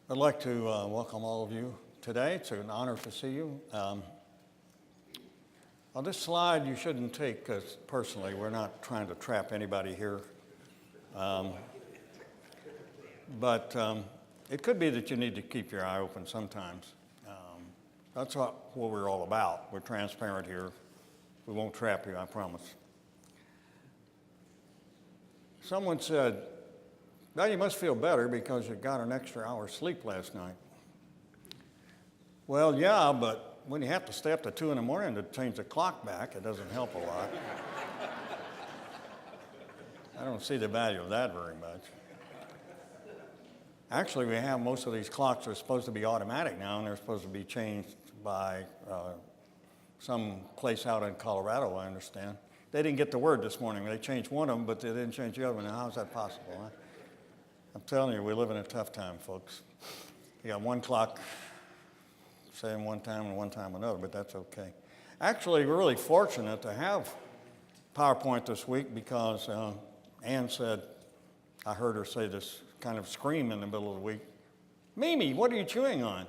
I'd like to welcome all of you today. It's an honor to see you. On this slide, you shouldn't take personally. We're not trying to trap anybody here. But it could be that you need to keep your eye open sometimes. That's what we're all about. We're transparent here. We won't trap you, I promise. Someone said, "Well, you must feel better because you got an extra hour's sleep last night." Well, yeah, but when you have to stay up to 2 in the morning to change the clock back, it doesn't help a lot. I don't see the value of that very much. Actually, we have most of these clocks are supposed to be automatic now, and they're supposed to be changed by some place out in Colorado, I understand. They didn't get the word this morning. They changed one of them, but they didn't change the other one. Now, how's that possible, huh? I'm telling you, we live in a tough time, folks. You got one clock saying one time and one time another, but that's okay. Actually, we're really fortunate to have PowerPoint this week because Ann said, I heard her say this kind of scream in the middle of the week, "Mimi, what are you chewing on?"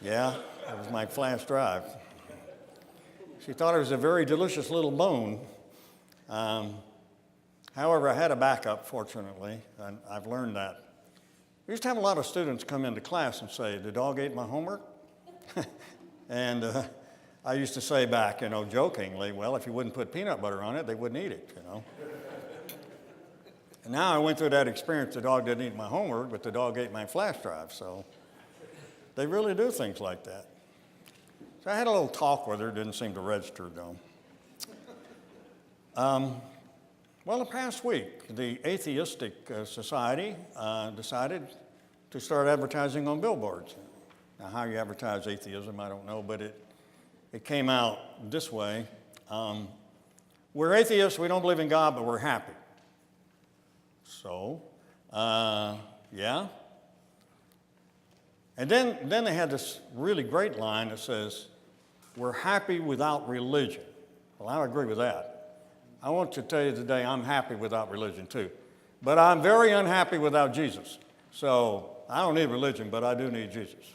Yeah, it was my flash drive. She thought it was a very delicious little bone. However, I had a backup, fortunately, and I've learned that. We used to have a lot of students come into class and say, "The dog ate my homework?" And I used to say back, jokingly, "Well, if you wouldn't put peanut butter on it, they wouldn't eat it, And now I went through that experience. The dog didn't eat my homework, but the dog ate my flash drive, so they really do things like that. So I had a little talk with her. It didn't seem to register, though. Well, the past week, the Atheistic Society decided to start advertising on billboards. Now, how you advertise atheism, I don't know, but it came out this way. We're atheists, we don't believe in God, but we're happy. So, yeah. And then they had this really great line that says, "We're happy without religion." Well, I agree with that. I want to tell you today, I'm happy without religion too. But I'm very unhappy without Jesus. So I don't need religion, but I do need Jesus.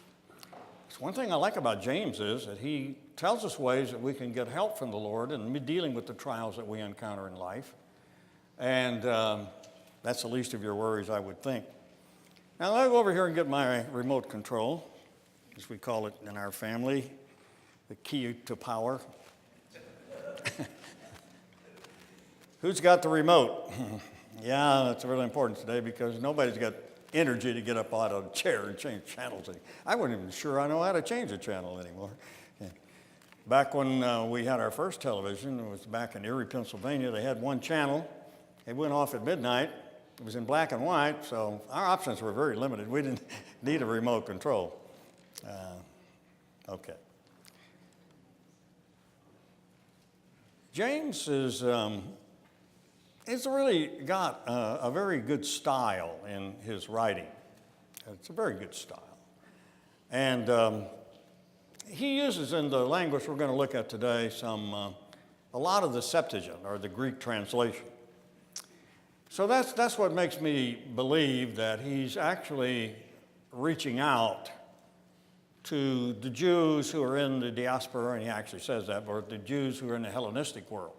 So one thing I like about James is that he tells us ways that we can get help from the Lord in dealing with the trials that we encounter in life. And that's the least of your worries, I would think. Now, I'll go over here and get my remote control, as we call it in our family, the key to power. Who's got the remote? Yeah, that's really important today because nobody's got energy to get up out of a chair and change channels. I wasn't even sure I know how to change a channel anymore. Yeah. Back when we had our first television, it was back in Erie, Pennsylvania, they had one channel. It went off at midnight. It was in black and white, so our options were very limited. We didn't need a remote control. Okay. James he's really got a very good style in his writing. It's a very good style. And he uses in the language we're going to look at today a lot of the Septuagint, or the Greek translation. So that's what makes me believe that he's actually reaching out to the Jews who are in the diaspora, and he actually says that, or the Jews who are in the Hellenistic world.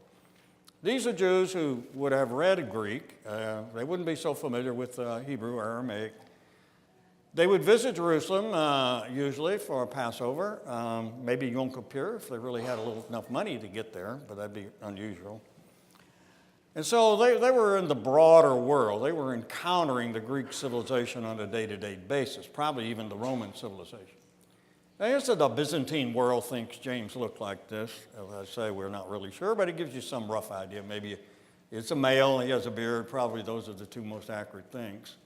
These are Jews who would have read Greek. They wouldn't be so familiar with Hebrew or Aramaic. They would visit Jerusalem usually for a Passover, maybe Yom Kippur if they really had enough money to get there, but that'd be unusual. And so they were in the broader world. They were encountering the Greek civilization on a day-to-day basis, probably even the Roman civilization. Now, here's what the Byzantine world thinks James looked like this. As I say, we're not really sure, but it gives you some rough idea. Maybe it's a male, he has a beard. Probably those are the two most accurate things.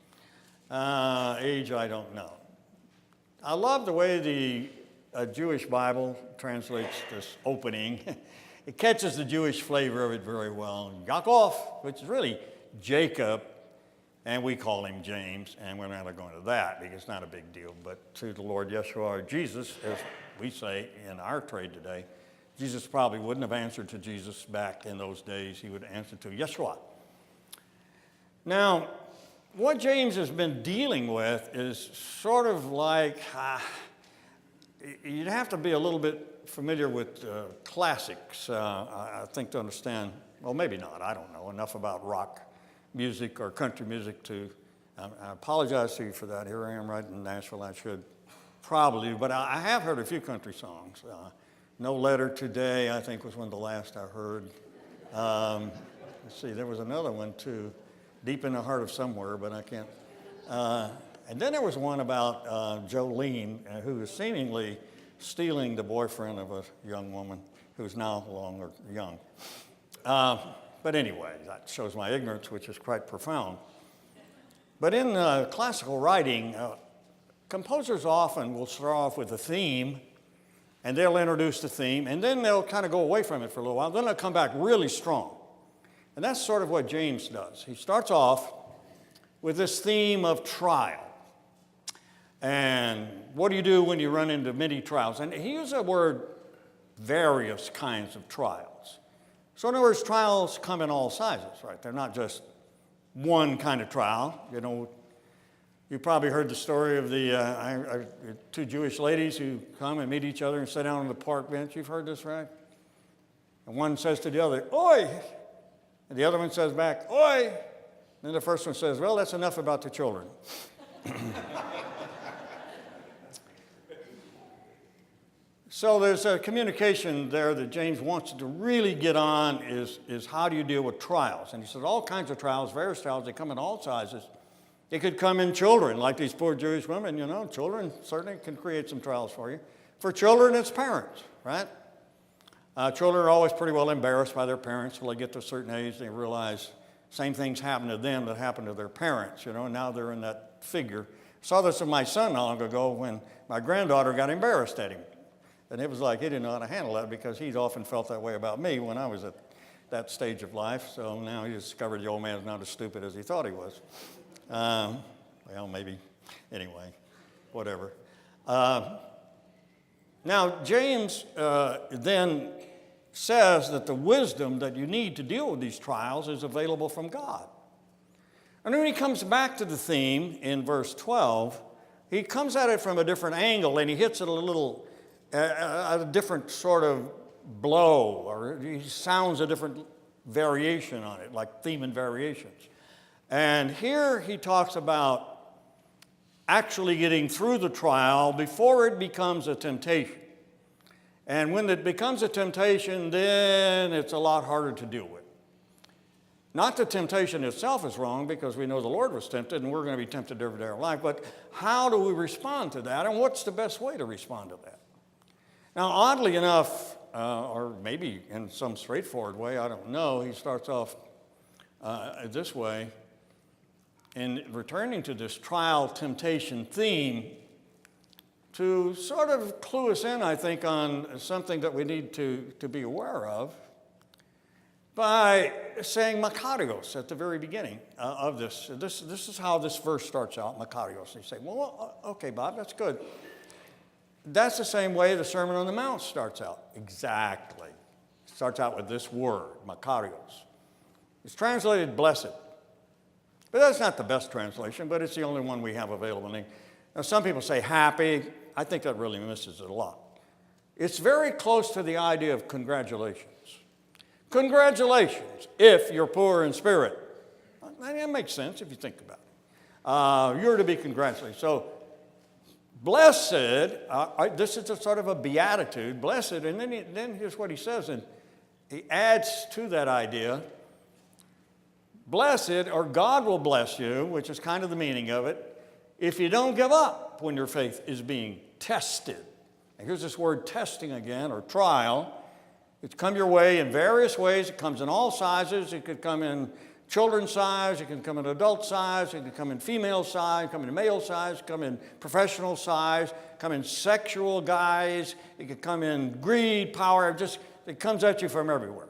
Age, I don't know. I love the way the Jewish Bible translates this opening. It catches the Jewish flavor of it very well. Yaakov, which is really Jacob, and we call him James, and we're not going to that because it's not a big deal. But to the Lord Yeshua, or Jesus, as we say in our trade today, Jesus probably wouldn't have answered to Jesus back in those days. He would answer to Yeshua. Now, what James has been dealing with is sort of like, you'd have to be a little bit familiar with classics, I think, to understand. Well, maybe not, I don't know enough about rock music or country music to, I apologize to you for that. Here I am right in Nashville, I should probably, but I have heard a few country songs. No Letter Today, I think, was one of the last I heard. Let's see, there was another one too, Deep in the Heart of Somewhere, but I can't. And then there was one about Jolene, who was seemingly stealing the boyfriend of a young woman who's now long or young. But anyway, that shows my ignorance, which is quite profound. But in classical writing, composers often will start off with a theme, and they'll introduce the theme, and then they'll kind of go away from it for a little while. Then they'll come back really strong. And that's sort of what James does. He starts off with this theme of trial. And what do you do when you run into many trials? And he uses the word various kinds of trials. So in other words, trials come in all sizes, right? They're not just one kind of trial. You know, you probably heard the story of the two Jewish ladies who come and meet each other and sit down on the park bench. You've heard this, right? And one says to the other, "Oi!" And the other one says back, "Oi!" And then the first one says, "Well, that's enough about the children." So there's a communication there that James wants to really get on is how do you deal with trials? And he says all kinds of trials, various trials, they come in all sizes. They could come in children, like these poor Jewish women, you know. Children certainly can create some trials for you. For children, it's parents, right? Children are always pretty well embarrassed by their parents till they get to a certain age. They realize same things happen to them that happen to their parents, you know, and now they're in that figure. I saw this with my son long ago when my granddaughter got embarrassed at him. And it was like he didn't know how to handle that because he'd often felt that way about me when I was at that stage of life. So now he discovered the old man's not as stupid as he thought he was. Well, maybe. Anyway, whatever. Now, James then says that the wisdom that you need to deal with these trials is available from God. And when he comes back to the theme in verse 12, he comes at it from a different angle and he hits it a different sort of blow, or he sounds a different variation on it, like theme and variations. And here he talks about actually getting through the trial before it becomes a temptation. And when it becomes a temptation, then it's a lot harder to deal with. Not that temptation itself is wrong, because we know the Lord was tempted and we're going to be tempted every day of our life, but how do we respond to that, and what's the best way to respond to that? Now, oddly enough, or maybe in some straightforward way, I don't know, he starts off this way. In returning to this trial temptation theme, to sort of clue us in, I think, on something that we need to be aware of, by saying Makarios at the very beginning of this. This is how this verse starts out, Makarios. You say, well, okay, Bob, that's good. That's the same way the Sermon on the Mount starts out. Exactly. It starts out with this word, Makarios. It's translated blessed. But that's not the best translation, but it's the only one we have available. Now, some people say happy. I think that really misses it a lot. It's very close to the idea of congratulations. Congratulations if you're poor in spirit. That makes sense if you think about it. You're to be congratulated. So, blessed, this is a sort of a beatitude, blessed, and then here's what he says, and he adds to that idea, blessed, or God will bless you, which is kind of the meaning of it, if you don't give up when your faith is being tested. And here's this word testing again, or trial. It's come your way in various ways. It comes in all sizes. It could come in children's size, it can come in adult size, it can come in female size, come in male size, come in professional size, come in sexual guise, it could come in greed, power, it comes at you from everywhere.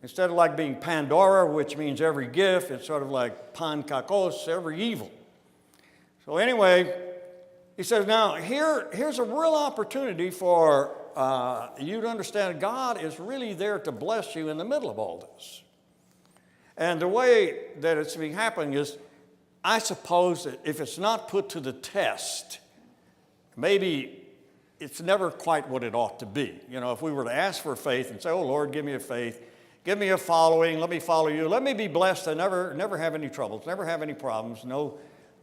Instead of like being Pandora, which means every gift, it's sort of like Pankakos, every evil. So anyway, he says, now here's a real opportunity for you to understand God is really there to bless you in the middle of all this. And the way that it's been happening is I suppose that if it's not put to the test, maybe it's never quite what it ought to be. You know, if we were to ask for faith and say, oh, Lord, give me a faith, give me a following, let me follow you, let me be blessed and never have any troubles, never have any problems,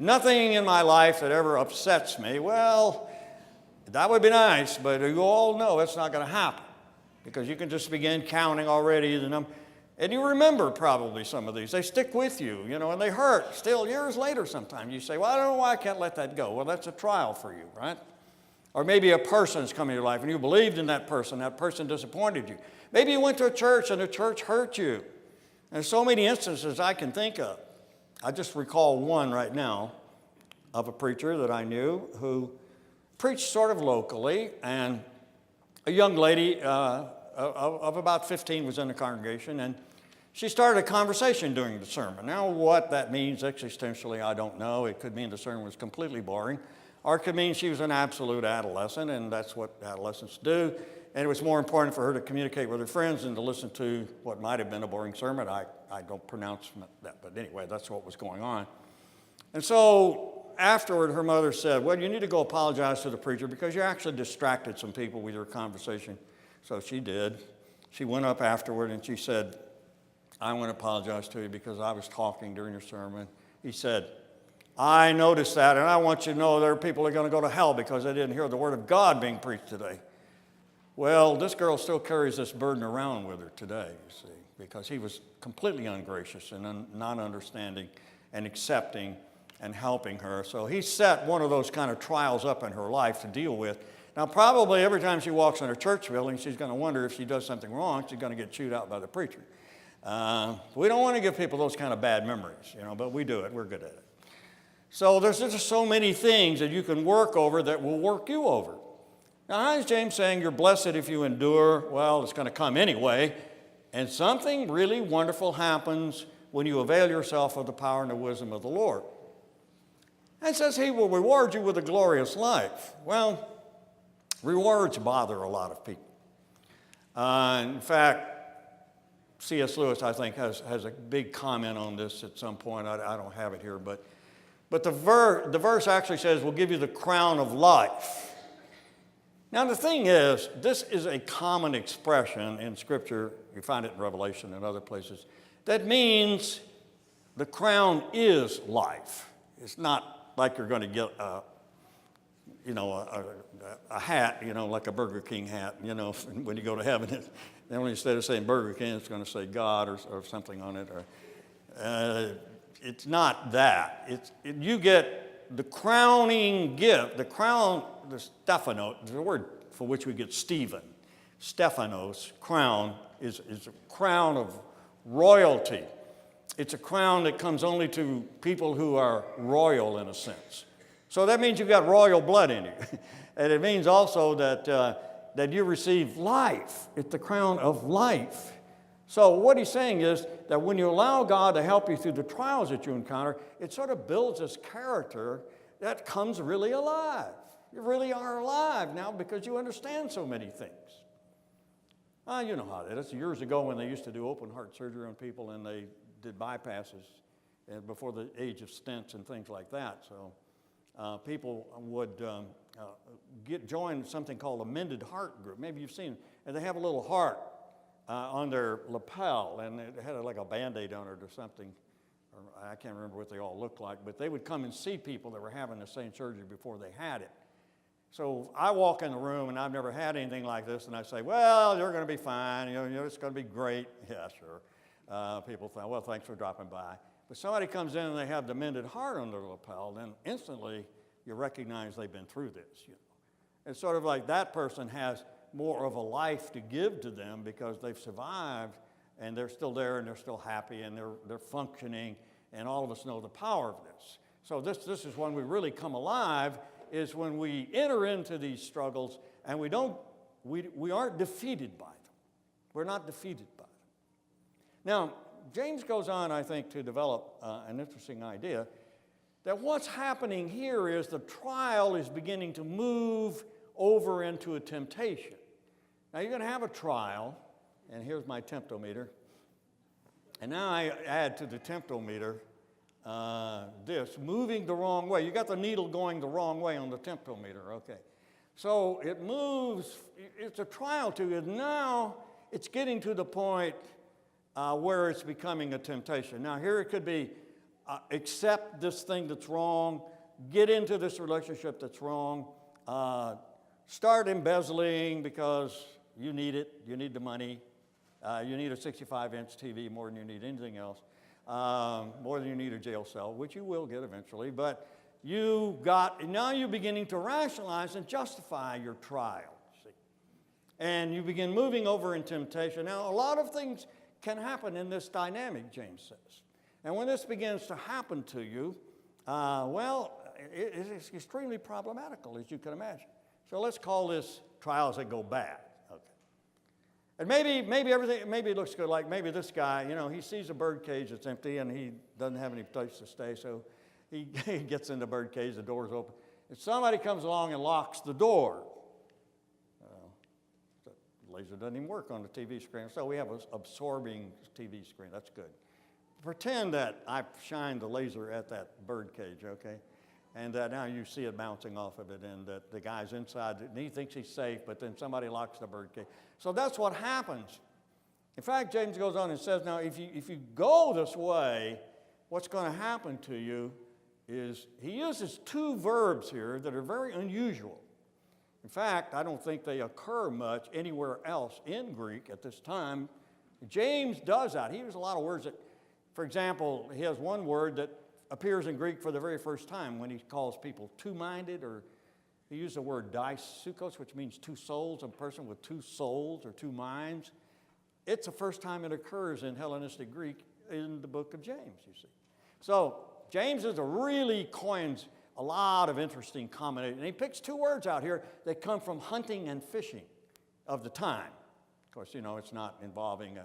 nothing in my life that ever upsets me. Well, that would be nice, but you all know it's not going to happen because you can just begin counting already the number. And you remember probably some of these. They stick with you, and they hurt still years later sometimes. You say, well, I don't know why I can't let that go. Well, that's a trial for you, right? Or maybe a person's come in your life and you believed in that person disappointed you. Maybe you went to a church and the church hurt you. There's so many instances I can think of. I just recall one right now of a preacher that I knew who preached sort of locally, and a young lady of about 15 was in the congregation, and she started a conversation during the sermon. Now, what that means existentially, I don't know. It could mean the sermon was completely boring, or it could mean she was an absolute adolescent, and that's what adolescents do. And it was more important for her to communicate with her friends than to listen to what might have been a boring sermon. I don't pronounce that, but anyway, that's what was going on. And so afterward, her mother said, well, you need to go apologize to the preacher because you actually distracted some people with your conversation. So she did. She went up afterward and she said, I want to apologize to you because I was talking during your sermon. He said, I noticed that, and I want you to know there are people who are going to go to hell because they didn't hear the word of God being preached today. Well, this girl still carries this burden around with her today, you see, because he was completely ungracious and not understanding and accepting and helping her. So he set one of those kind of trials up in her life to deal with. Now, probably every time she walks in a church building, she's going to wonder if she does something wrong, she's going to get chewed out by the preacher. We don't want to give people those kind of bad memories, but we do it. We're good at it. So there's just so many things that you can work over that will work you over. Now, how is James saying you're blessed if you endure? Well, it's going to come anyway. And something really wonderful happens when you avail yourself of the power and the wisdom of the Lord. And it says he will reward you with a glorious life. Well, rewards bother a lot of people. In fact, C.S. Lewis, I think, has a big comment on this at some point. I don't have it here, but the verse actually says, we'll give you the crown of life. Now, the thing is, this is a common expression in Scripture. You find it in Revelation and other places. That means the crown is life. It's not like you're going to get a hat, like a Burger King hat, when you go to heaven. Then instead of saying Burger King, it's going to say God or something on it. It's not that. You get the crowning gift, the crown, the Stephanos, the word for which we get Stephen. Stephanos, crown, is a crown of royalty. It's a crown that comes only to people who are royal in a sense. So that means you've got royal blood in you. And it means also that you receive life. It's the crown of life. So what he's saying is that when you allow God to help you through the trials that you encounter, it sort of builds this character that comes really alive. You really are alive now because you understand so many things. You know how that is. Years ago when they used to do open heart surgery on people and they did bypasses before the age of stents and things like that. So people would join something called a mended heart group. Maybe you've seen, and they have a little heart on their lapel, and it had like a Band-Aid on it or something. Or I can't remember what they all looked like, but they would come and see people that were having the same surgery before they had it. So I walk in the room, and I've never had anything like this, and I say, well, you're going to be fine. It's going to be great. Yeah, sure. People think, well, thanks for dropping by. But somebody comes in and they have the mended heart on their lapel, then instantly you recognize they've been through this. It's sort of like that person has more of a life to give to them because they've survived and they're still there and they're still happy and they're functioning, and all of us know the power of this. So this is when we really come alive, is when we enter into these struggles and we aren't defeated by them. We're not defeated by them. Now, James goes on, I think, to develop an interesting idea that what's happening here is the trial is beginning to move over into a temptation. Now, you're going to have a trial, and here's my temptometer. And now I add to the temptometer this, moving the wrong way. You got the needle going the wrong way on the temptometer, okay. So it moves, it's a trial to you. Now it's getting to the point where it's becoming a temptation. Now here it could be accept this thing that's wrong, get into this relationship that's wrong, start embezzling because you need it, you need the money, you need a 65-inch TV more than you need anything else, more than you need a jail cell, which you will get eventually, but now you're beginning to rationalize and justify your trial, see? And you begin moving over in temptation. Now, a lot of things can happen in this dynamic, James says. And when this begins to happen to you, it's extremely problematical, as you can imagine. So let's call this trials that go bad. Okay. And maybe it looks good, like maybe this guy, he sees a bird cage that's empty and he doesn't have any place to stay, so he gets in the bird cage, the door's open. And somebody comes along and locks the door. The laser doesn't even work on the TV screen, so we have an absorbing TV screen. That's good. Pretend that I shine the laser at that bird cage, okay? And now you see it bouncing off of it, and that the guy's inside, and he thinks he's safe, but then somebody locks the bird cage. So that's what happens. In fact, James goes on and says, now, if you go this way, what's going to happen to you is he uses two verbs here that are very unusual. In fact, I don't think they occur much anywhere else in Greek at this time. James does that. He uses a lot of words that, for example, he has one word that appears in Greek for the very first time when he calls people two-minded, or he used the word dysukos, which means two souls, a person with two souls or two minds. It's the first time it occurs in Hellenistic Greek in the book of James, you see. So James really coins a lot of interesting combinations. And he picks two words out here that come from hunting and fishing of the time. Of course, it's not involving a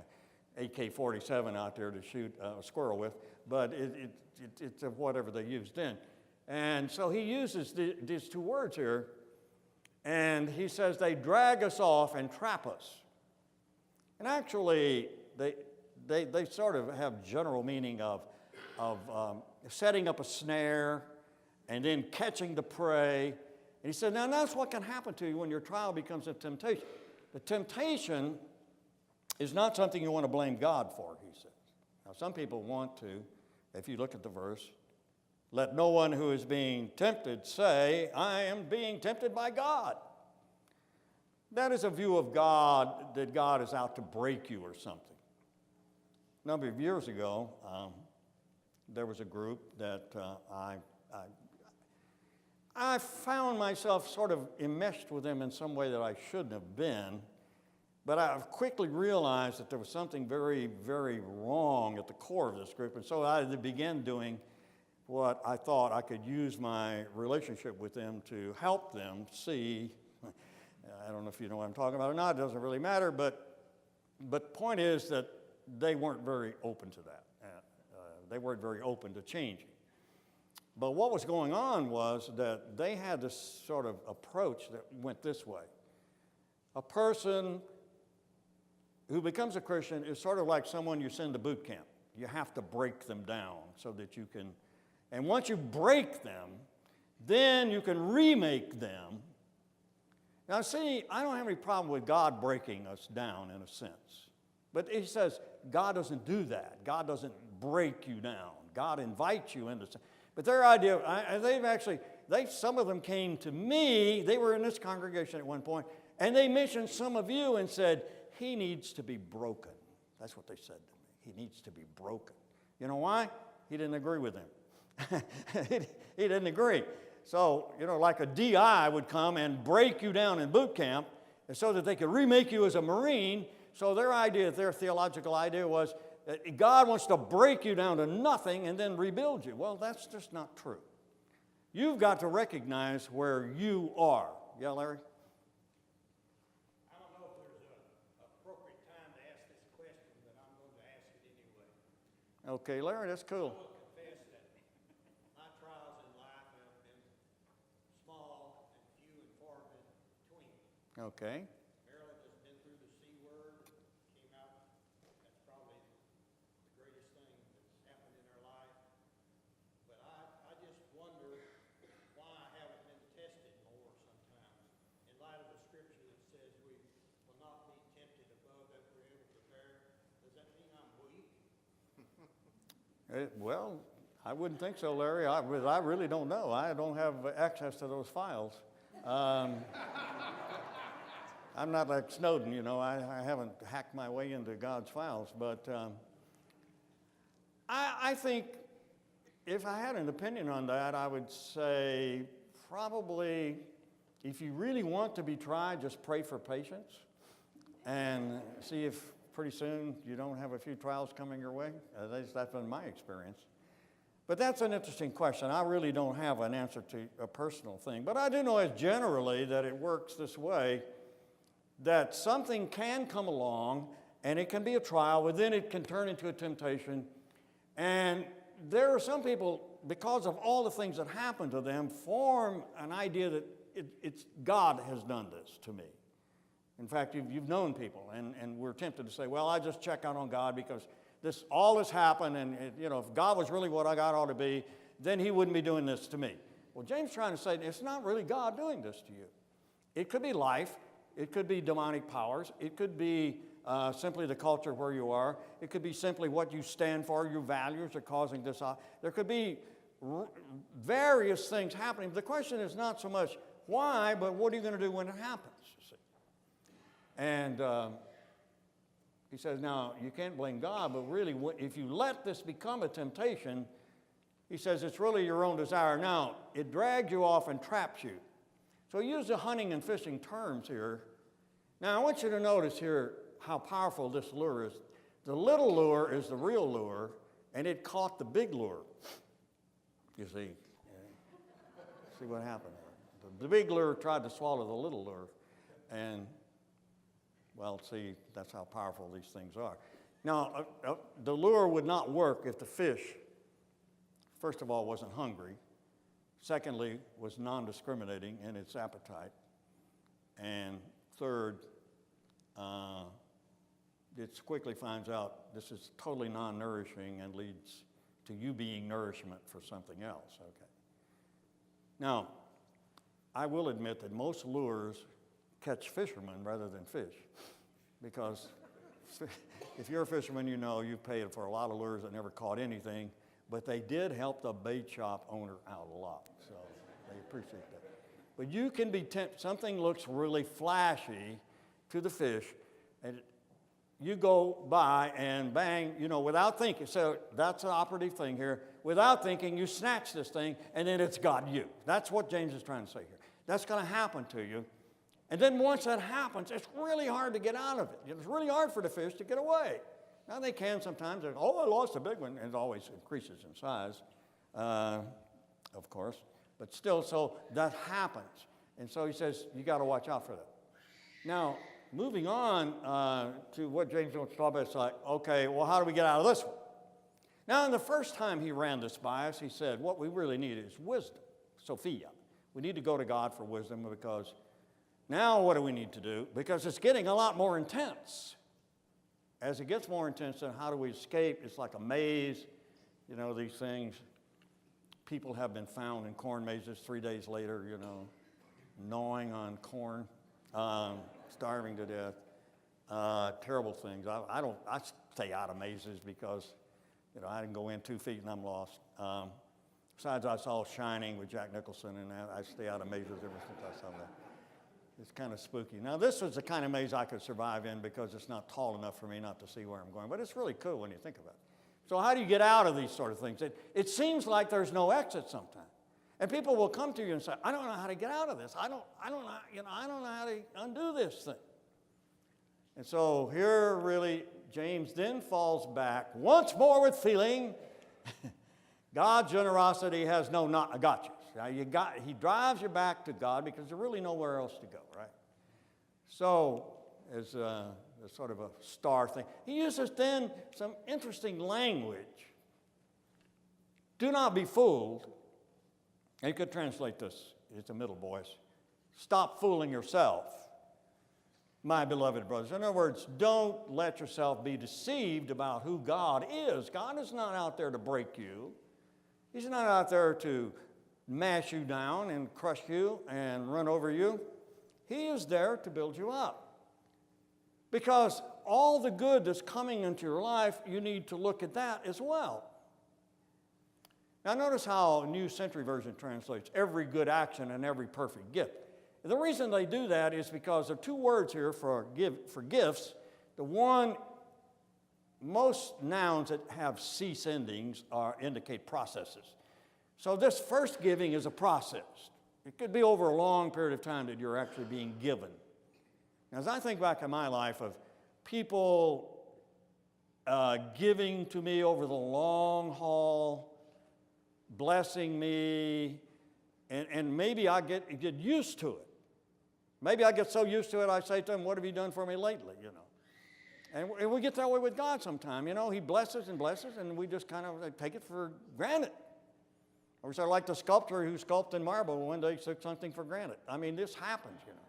AK-47 out there to shoot a squirrel with, but it's whatever they used then. And so he uses these two words here, and he says they drag us off and trap us. And actually, they sort of have general meaning of setting up a snare and then catching the prey. And he said, now that's what can happen to you when your trial becomes a temptation. The temptation is not something you want to blame God for, he says. Now, some people want to, if you look at the verse, let no one who is being tempted say, I am being tempted by God. That is a view of God, that God is out to break you or something. A number of years ago, there was a group that I found myself sort of enmeshed with them in some way that I shouldn't have been, but I quickly realized that there was something very, very wrong at the core of this group, and so I began doing what I thought I could use my relationship with them to help them see. I don't know if you know what I'm talking about or not, it doesn't really matter, but the point is that they weren't very open to that. They weren't very open to changing. But what was going on was that they had this sort of approach that went this way. A person who becomes a Christian is sort of like someone you send to boot camp. You have to break them down so that you can, and once you break them, then you can remake them. Now see, I don't have any problem with God breaking us down in a sense. But he says God doesn't do that. God doesn't break you down. God invites you into. But their idea, some of them came to me. They were in this congregation at one point, and they mentioned some of you and said, he needs to be broken. That's what they said to me. He needs to be broken. You know why? He didn't agree with them. He didn't agree. So, like a DI would come and break you down in boot camp so that they could remake you as a Marine. So their theological idea was that God wants to break you down to nothing and then rebuild you. Well, that's just not true. You've got to recognize where you are. Yeah, Larry? I don't know if there's an appropriate time to ask this question, but I'm going to ask it anyway. Okay, Larry, that's cool. I will confess that my trials in life have been small and few and far between. Okay. Marilyn has been through the C word, came out. That's probably the greatest thing that's happened in her life. Well, I wouldn't think so, Larry. I really don't know. I don't have access to those files. I'm not like Snowden, you know. I haven't hacked my way into God's files. But I think if I had an opinion on that, I would say probably if you really want to be tried, just pray for patience and see if pretty soon you don't have a few trials coming your way. That's been my experience. But that's an interesting question. I really don't have an answer to a personal thing. But I do know as generally that it works this way, that something can come along and it can be a trial, but then it can turn into a temptation. And there are some people, because of all the things that happen to them, form an idea that it's God has done this to me. In fact, you've known people, and we're tempted to say, well, I just check out on God because all this happened, and if God was really what I got ought to be, then he wouldn't be doing this to me. Well, James is trying to say it's not really God doing this to you. It could be life. It could be demonic powers. It could be simply the culture where you are. It could be simply what you stand for, your values are causing this. There could be various things happening. The question is not so much why, but what are you going to do when it happens, you see? And he says, now, you can't blame God, but really, if you let this become a temptation, he says it's really your own desire. Now, it drags you off and traps you. So he used the hunting and fishing terms here. Now, I want you to notice here how powerful this lure is. The little lure is the real lure, and it caught the big lure. You see? See what happened there. The big lure tried to swallow the little lure, and well, see, that's how powerful these things are. Now, the lure would not work if the fish, first of all, wasn't hungry. Secondly, was non-discriminating in its appetite. And third, it quickly finds out this is totally non-nourishing and leads to you being nourishment for something else, okay? Now, I will admit that most lures catch fishermen rather than fish, because if you're a fisherman, you know you've paid for a lot of lures that never caught anything, but they did help the bait shop owner out a lot, so they appreciate that. But you can be tempted. Something looks really flashy to the fish, and you go by and bang, without thinking. So that's an operative thing here. Without thinking, you snatch this thing, and then it's got you. That's what James is trying to say here. That's going to happen to you. And then once that happens, it's really hard to get out of it. It's really hard for the fish to get away. Now they can sometimes. Oh, I lost a big one. And it always increases in size, of course. But still, so that happens. And so he says, you got to watch out for that. Now, moving on to what James wants to talk about, it's like, okay, well, how do we get out of this one? Now, the first time he ran this by us, he said, what we really need is wisdom, Sophia. We need to go to God for wisdom because now what do we need to do? Because it's getting a lot more intense. As it gets more intense, then how do we escape? It's like a maze. These things, people have been found in corn mazes 3 days later, gnawing on corn, starving to death. Terrible things. I stay out of mazes because, I can go in 2 feet and I'm lost. Besides, I saw Shining with Jack Nicholson, and I stay out of mazes ever since I saw that. It's kind of spooky. Now, this was the kind of maze I could survive in because it's not tall enough for me not to see where I'm going, but it's really cool when you think about it. So how do you get out of these sort of things? It seems like there's no exit sometimes. And people will come to you and say, I don't know how to get out of this. I don't know how to undo this thing. And so here really James then falls back once more with feeling. God's generosity has no gotchas. Now he drives you back to God because there's really nowhere else to go, right? So as sort of a star thing, he uses then some interesting language. Do not be fooled. And you could translate this, it's a middle voice. Stop fooling yourself, my beloved brothers. In other words, don't let yourself be deceived about who God is. God is not out there to break you. He's not out there to mash you down and crush you and run over you. He is there to build you up. Because all the good that's coming into your life, you need to look at that as well. Now notice how New Century Version translates every good action and every perfect gift. The reason they do that is because there are two words here for gifts. The one, most nouns that have cease endings indicate processes. So this first giving is a process. It could be over a long period of time that you're actually being given. Now, as I think back in my life of people giving to me over the long haul, blessing me, and maybe I get used to it. Maybe I get so used to it, I say to them, what have you done for me lately, you know? And we get that way with God sometime, you know. He blesses, and we just kind of take it for granted. Or sort of like the sculptor who sculpted in marble one day took something for granted. I mean, this happens, you know.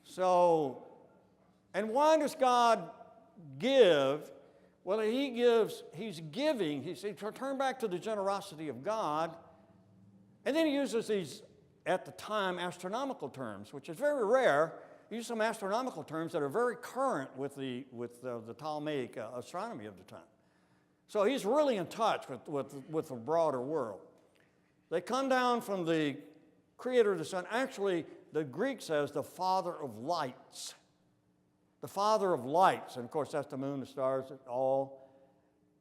So, and why does God give? Well, he's giving. He says, turn back to the generosity of God. And then he uses these, at the time, astronomical terms, which is very rare. He uses some astronomical terms that are very current with the Ptolemaic astronomy of the time. So he's really in touch with the broader world. They come down from the creator of the sun. Actually, the Greek says the father of lights. The father of lights. And of course, that's the moon, the stars, all.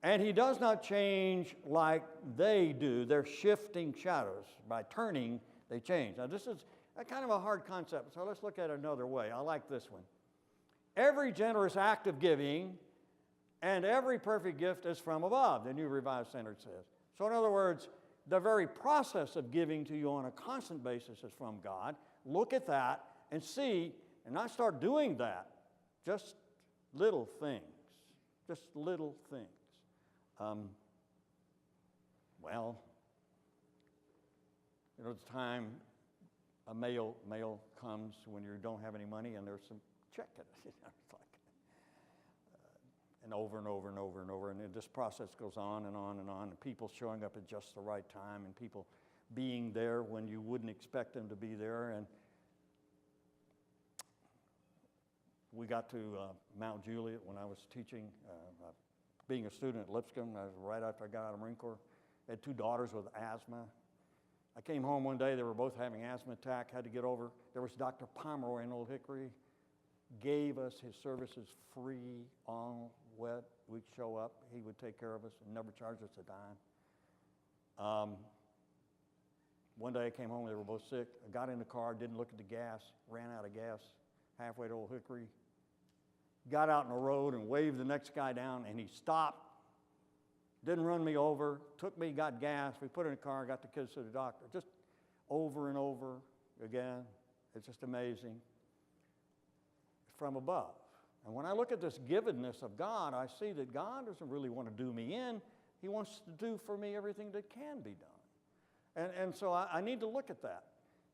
And he does not change like they do. They're shifting shadows. By turning, they change. Now, this is a kind of a hard concept, so let's look at it another way. I like this one. Every generous act of giving and every perfect gift is from above, the New Revised Standard says. So in other words, the very process of giving to you on a constant basis is from God. Look at that and see, and not start doing that. Just little things. Just little things. Well, you know, the time a mail comes when you don't have any money and there's some check in it. It's like, and over and over and over and over. And this process goes on and on and on. And people showing up at just the right time and people being there when you wouldn't expect them to be there. And we got to Mount Juliet when I was teaching, being a student at Lipscomb, right after I got out of the Marine Corps. I had two daughters with asthma. I came home one day, they were both having asthma attack, had to get over. There was Dr. Pomeroy in Old Hickory, gave us his services free on wet. We'd show up, he would take care of us and never charge us a dime. One day I came home, they were both sick. I got in the car, didn't look at the gas, ran out of gas halfway to Old Hickory. Got out in the road and waved the next guy down, and he stopped. Didn't run me over, took me, got gas, we put it in the car, got the kids to the doctor. Just over and over again. It's just amazing. It's from above. And when I look at this givenness of God, I see that God doesn't really want to do me in. He wants to do for me everything that can be done. And so I need to look at that.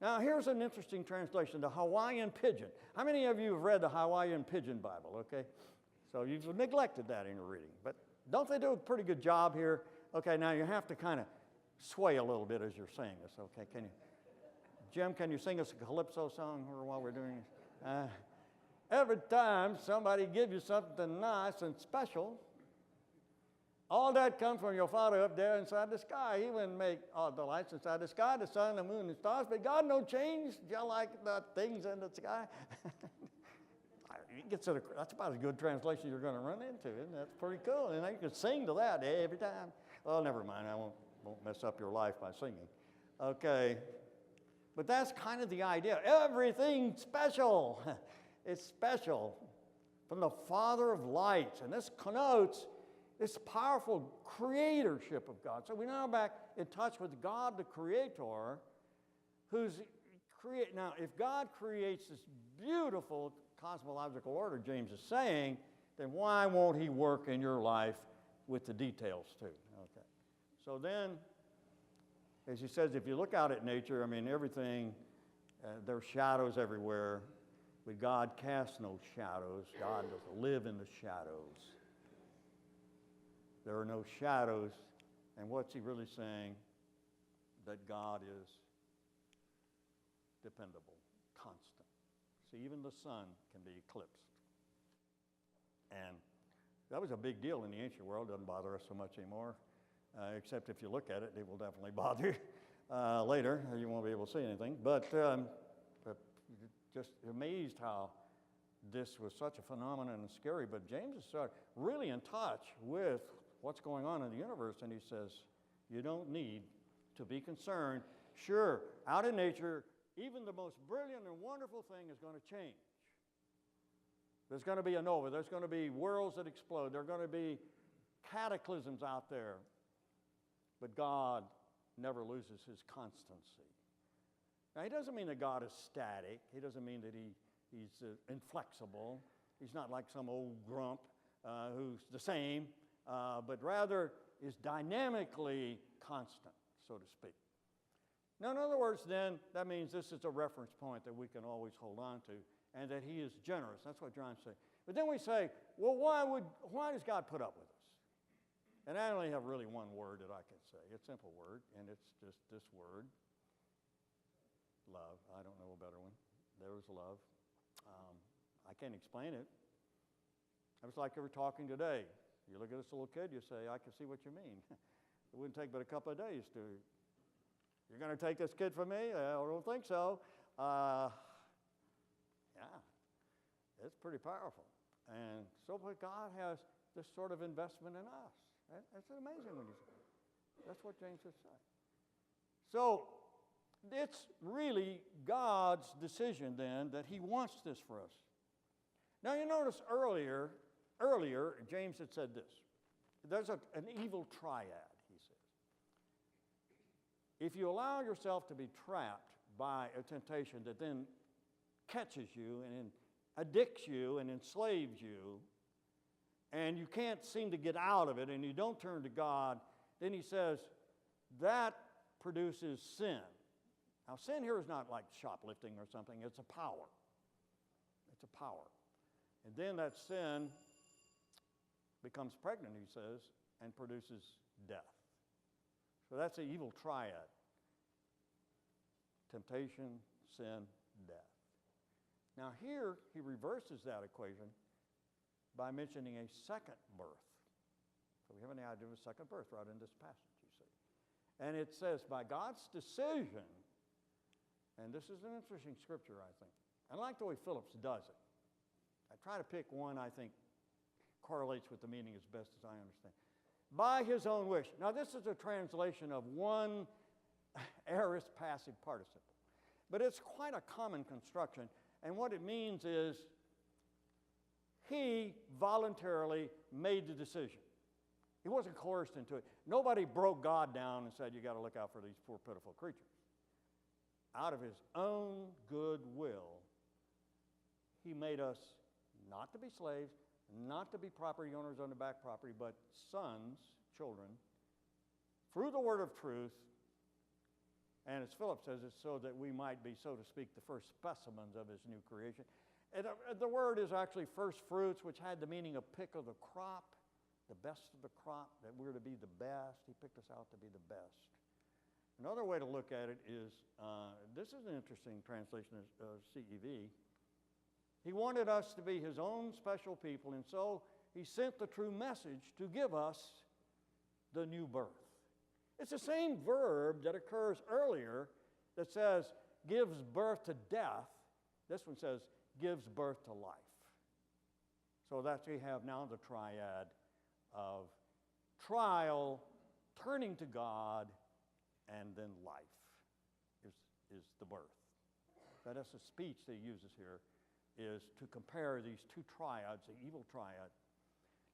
Now, here's an interesting translation, the Hawaiian Pidgin. How many of you have read the Hawaiian Pidgin Bible, okay? So you've neglected that in your reading. But don't they do a pretty good job here? Okay, now you have to kind of sway a little bit as you're saying this, okay? Jim, can you sing us a calypso song while we're doing this? Every time somebody gives you something nice and special, all that comes from your Father up there inside the sky. He wouldn't make all the lights inside the sky, the sun, the moon, and stars, but God no change, just like the things in the sky. That's about as good translation you're going to run into, isn't it? That's pretty cool. And you can sing to that every time. Well, never mind. I won't mess up your life by singing. Okay. But that's kind of the idea. Everything special. It's special from the Father of lights. And this connotes this powerful creatorship of God. So we're now back in touch with God, the Creator, now, if God creates this beautiful cosmological order, James is saying, then why won't he work in your life with the details too? Okay. So then, as he says, if you look out at nature, I mean, everything, there are shadows everywhere, but God casts no shadows. God doesn't live in the shadows. There are no shadows. And what's he really saying? That God is dependable, constant. See, even the sun can be eclipsed. And that was a big deal in the ancient world. Doesn't bother us so much anymore. except if you look at it, it will definitely bother you later. You won't be able to see anything. But just amazed how this was such a phenomenon and scary. But James is really in touch with what's going on in the universe, and he says, you don't need to be concerned. Sure, out in nature, even the most brilliant and wonderful thing is going to change. There's going to be a nova. There's going to be worlds that explode. There are going to be cataclysms out there. But God never loses his constancy. Now, he doesn't mean that God is static. He doesn't mean that he's inflexible. He's not like some old grump who's the same, but rather is dynamically constant, so to speak. Now, in other words, then, that means this is a reference point that we can always hold on to, and that he is generous. That's what John's saying. But then we say, well, why does God put up with us? And I only have really one word that I can say. It's a simple word, and it's just this word, love. I don't know a better one. There is love. I can't explain it. It's like we were talking today. You look at this little kid, you say, I can see what you mean. It wouldn't take but a couple of days to, you're going to take this kid from me? I don't think so. Yeah, it's pretty powerful. And so God has this sort of investment in us. That's amazing when you say that. That's what James is saying. So it's really God's decision then that he wants this for us. Now you notice earlier, James had said this. There's an evil triad, he says. If you allow yourself to be trapped by a temptation that then catches you and addicts you and enslaves you, and you can't seem to get out of it and you don't turn to God, then he says that produces sin. Now, sin here is not like shoplifting or something. It's a power. It's a power. And then that sin becomes pregnant, he says, and produces death. So that's the evil triad. Temptation, sin, death. Now here, he reverses that equation by mentioning a second birth. So we have an idea of a second birth right in this passage, you see. And it says, by God's decision, and this is an interesting scripture, I think. I like the way Phillips does it. I try to pick one I think correlates with the meaning as best as I understand. By his own wish. Now this is a translation of one aorist passive participle. But it's quite a common construction. And what it means is he voluntarily made the decision. He wasn't coerced into it. Nobody broke God down and said, you got to look out for these poor, pitiful creatures. Out of his own good will, he made us not to be slaves, not to be property owners on the back property, but sons, children, through the word of truth. And as Philip says, it's so that we might be, so to speak, the first specimens of his new creation. And the word is actually first fruits, which had the meaning of pick of the crop, the best of the crop, that we're to be the best. He picked us out to be the best. Another way to look at it is, this is an interesting translation of CEV. He wanted us to be his own special people, and so he sent the true message to give us the new birth. It's the same verb that occurs earlier that says gives birth to death. This one says gives birth to life. So that's we have now the triad of trial, turning to God, and then life is the birth. That's the speech that he uses here, is to compare these two triads, the evil triad.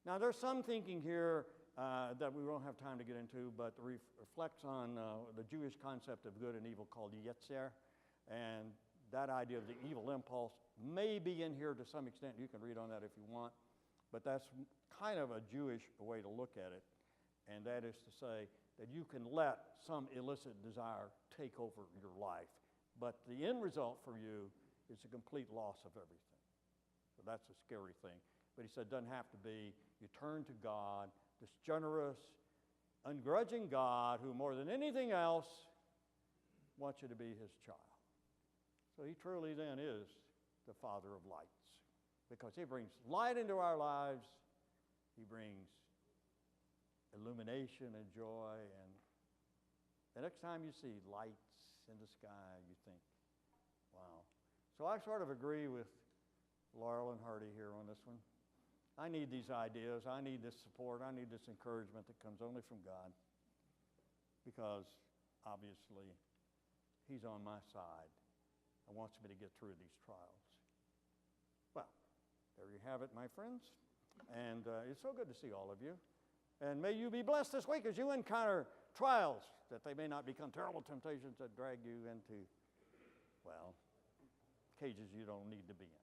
Now there's some thinking here that we won't have time to get into, but reflects on the Jewish concept of good and evil called Yetzer, and that idea of the evil impulse may be in here to some extent. You can read on that if you want, but that's kind of a Jewish way to look at it, and that is to say that you can let some illicit desire take over your life, but the end result for you is a complete loss of everything. So that's a scary thing. But he said it doesn't have to be. You turn to God, this generous, ungrudging God who more than anything else wants you to be his child. So he truly then is the Father of lights, because he brings light into our lives. He brings illumination and joy. And the next time you see lights in the sky, you think, wow. So I sort of agree with Laurel and Hardy here on this one. I need these ideas. I need this support. I need this encouragement that comes only from God, because obviously He's on my side and wants me to get through these trials. Well, there you have it, my friends. And it's so good to see all of you. And may you be blessed this week as you encounter trials, that they may not become terrible temptations that drag you into, well, cages you don't need to be in.